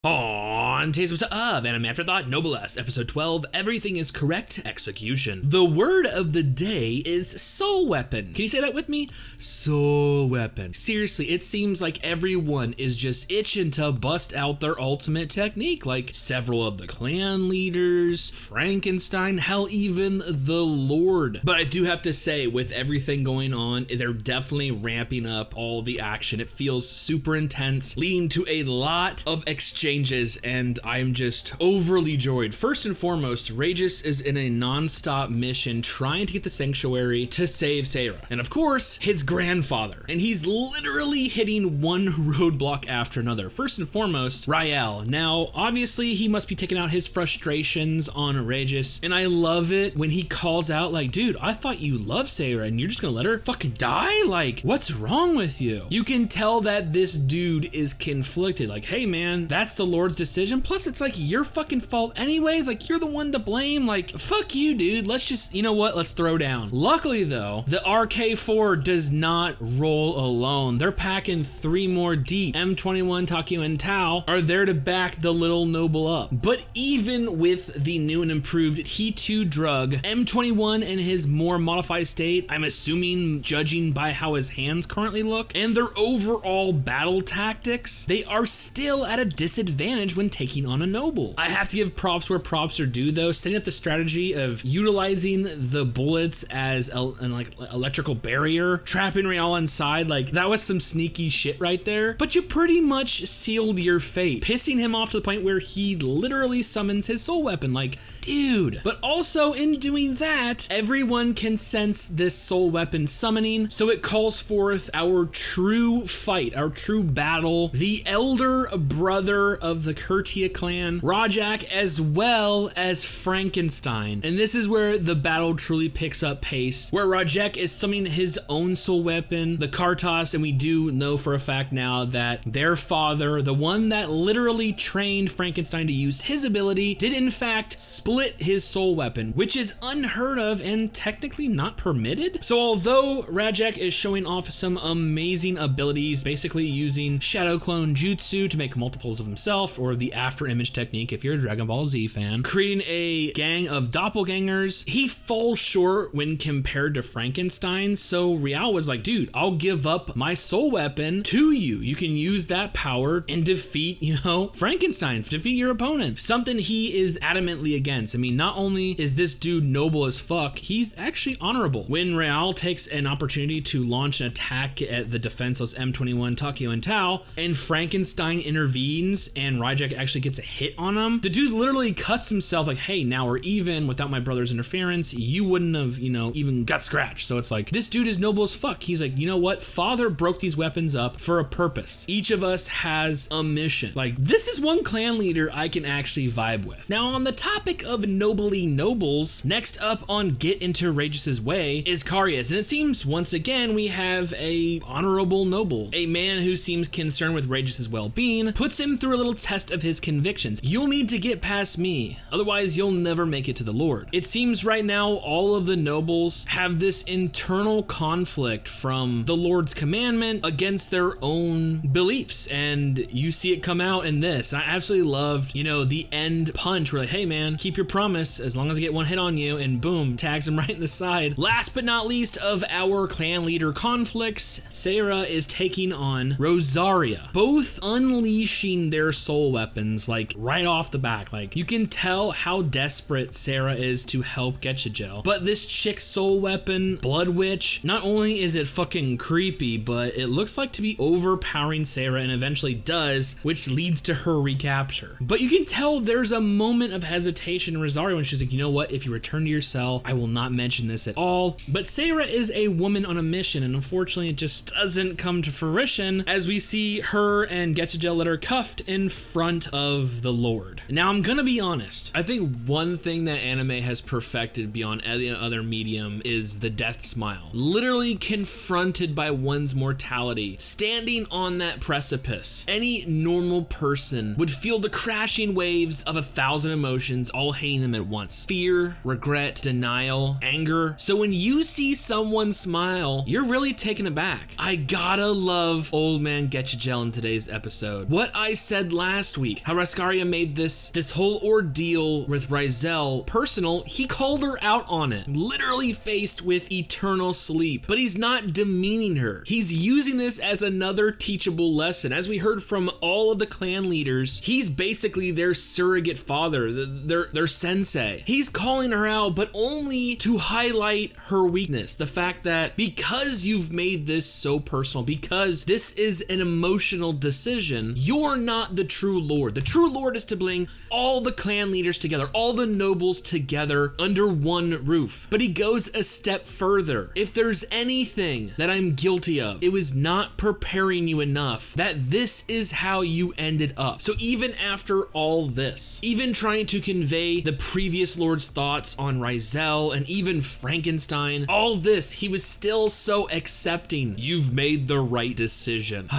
On today's episode of Anime Afterthought, Noblesse, episode 12, Everything is Correct Execution. The word of the day is soul weapon. Can you say that with me? Soul weapon. Seriously, it seems like everyone is just itching to bust out their ultimate technique, like several of the clan leaders, Frankenstein, hell, even the Lord. But I do have to say, with everything going on, they're definitely ramping up all the action. It feels super intense, leading to a lot of exchanges, and I'm just overly joyed. First and foremost, Regis is in a non-stop mission trying to get the sanctuary to save Sarah, and of course his grandfather, and he's literally hitting one roadblock after another. First and foremost, Rael. Now obviously he must be taking out his frustrations on Regis, and I love it when he calls out like, dude, I thought you loved Sarah and you're just gonna let her fucking die? Like, what's wrong with you? You can tell that this dude is conflicted, like, hey man, that's the Lord's decision, plus it's like your fucking fault anyways, like you're the one to blame, like fuck you dude, let's just, you know what, let's throw down. Luckily though, the RK4 does not roll alone. They're packing 3 more deep. M21, Takio, and Tao are there to back the little noble up. But even with the new and improved T2 drug, M21 in his more modified state, I'm assuming judging by how his hands currently look, and their overall battle tactics, they are still at a disadvantage when taking on a noble. I have to give props where props are due though, setting up the strategy of utilizing the bullets as an like electrical barrier, trapping Rael inside, like that was some sneaky shit right there, but you pretty much sealed your fate, pissing him off to the point where he literally summons his soul weapon, like dude. But also in doing that, everyone can sense this soul weapon summoning, so it calls forth our true fight, our true battle, the elder brother of the Kurtia clan, Rajak, as well as Frankenstein. And this is where the battle truly picks up pace, where Rajak is summoning his own soul weapon, the Kartos, and we do know for a fact now that their father, the one that literally trained Frankenstein to use his ability, did in fact split his soul weapon, which is unheard of and technically not permitted. So although Rajak is showing off some amazing abilities, basically using shadow clone jutsu to make multiples of himself, or the after image technique if you're a Dragon Ball Z fan, creating a gang of doppelgangers, he falls short when compared to Frankenstein. So Rael was like, dude, I'll give up my soul weapon to you. You can use that power and defeat, you know, Frankenstein, defeat your opponent. Something he is adamantly against. I mean, not only is this dude noble as fuck, he's actually honorable. When Rael takes an opportunity to launch an attack at the defenseless M21, Takio, and Tao, and Frankenstein intervenes and Rajak actually gets a hit on him, the dude literally cuts himself like, hey, now we're even. Without my brother's interference, you wouldn't have, you know, even got scratched. So it's like, this dude is noble as fuck. He's like, you know what? Father broke these weapons up for a purpose. Each of us has a mission. Like, this is one clan leader I can actually vibe with. Now, on the topic of nobly nobles, next up on Get Into Regis's Way is Carius. And it seems once again we have a honorable noble, a man who seems concerned with Regis's well-being, puts him through a little test of his convictions. You'll need to get past me, otherwise you'll never make it to the Lord. It seems right now all of the nobles have this internal conflict from the Lord's commandment against their own beliefs, and you see it come out in this. I absolutely loved, you know, the end punch where like, hey man, keep your promise as long as I get one hit on you, and boom, tags him right in the side. Last but not least of our clan leader conflicts, Sarah is taking on Rosaria, both unleashing their soul weapons like right off the back. Like, you can tell how desperate Sarah is to help Getchagel, but this chick's soul weapon, Blood Witch, not only is it fucking creepy, but it looks like to be overpowering Sarah, and eventually does, which leads to her recapture. But you can tell there's a moment of hesitation in Rosario when she's like, you know what, if you return to your cell, I will not mention this at all. But Sarah is a woman on a mission, and unfortunately it just doesn't come to fruition as we see her and Getchagel let her cuffed in front of the Lord. Now I'm gonna be honest, I think one thing that anime has perfected beyond any other medium is the death smile. Literally confronted by one's mortality, standing on that precipice, any normal person would feel the crashing waves of 1,000 emotions all hitting them at once. Fear, regret, denial, anger. So when you see someone smile, you're really taken aback. I gotta love old man Getchagel in today's episode. What I said last week, how Rascaria made this whole ordeal with Rizal personal. He called her out on it, literally faced with eternal sleep. But he's not demeaning her. He's using this as another teachable lesson. As we heard from all of the clan leaders, he's basically their surrogate father, their sensei. He's calling her out, but only to highlight her weakness. The fact that because you've made this so personal, because this is an emotional decision, you're not the true Lord. The true Lord is to bring all the clan leaders together, all the nobles together under one roof. But he goes a step further. If there's anything that I'm guilty of, it was not preparing you enough that this is how you ended up. So even after all this, even trying to convey the previous Lord's thoughts on Rizal and even Frankenstein, all this, he was still so accepting. You've made the right decision.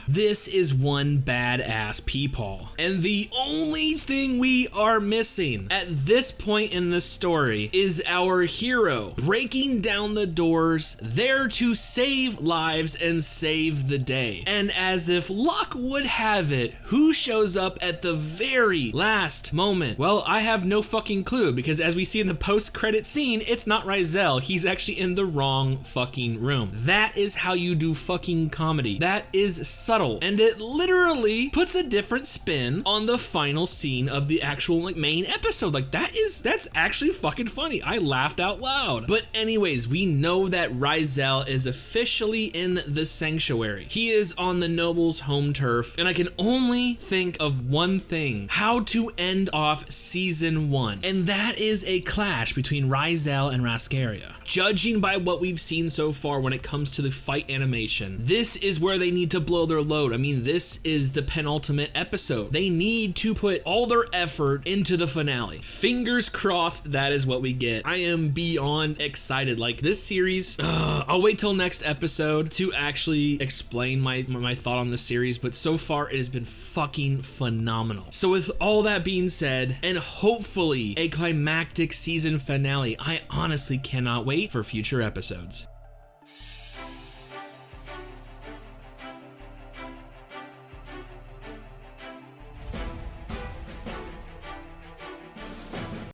This is one badass peepaw. And the only thing we are missing at this point in the story is our hero breaking down the doors, there to save lives and save the day. And as if luck would have it, who shows up at the very last moment? Well, I have no fucking clue, because as we see in the post-credit scene, it's not Rizal. He's actually in the wrong fucking room. That is how you do fucking comedy. That is subtle, and it literally puts a different spin on the final scene of the actual main episode. That's actually fucking funny. I laughed out loud. But anyways, we know that Rizal is officially in the sanctuary. He is on the noble's home turf, and I can only think of one thing: how to end off season 1, and that is a clash between Rizal and Rascaria. Judging by what we've seen so far when it comes to the fight animation, this is where they need to blow their load. I mean, this is the penultimate episode. They need to put all their effort into the finale. Fingers crossed that is what we get. I am beyond excited. Like, this series, I'll wait till next episode to actually explain my thought on this series, but so far it has been fucking phenomenal. So with all that being said, and hopefully a climactic season finale, I honestly cannot wait for future episodes.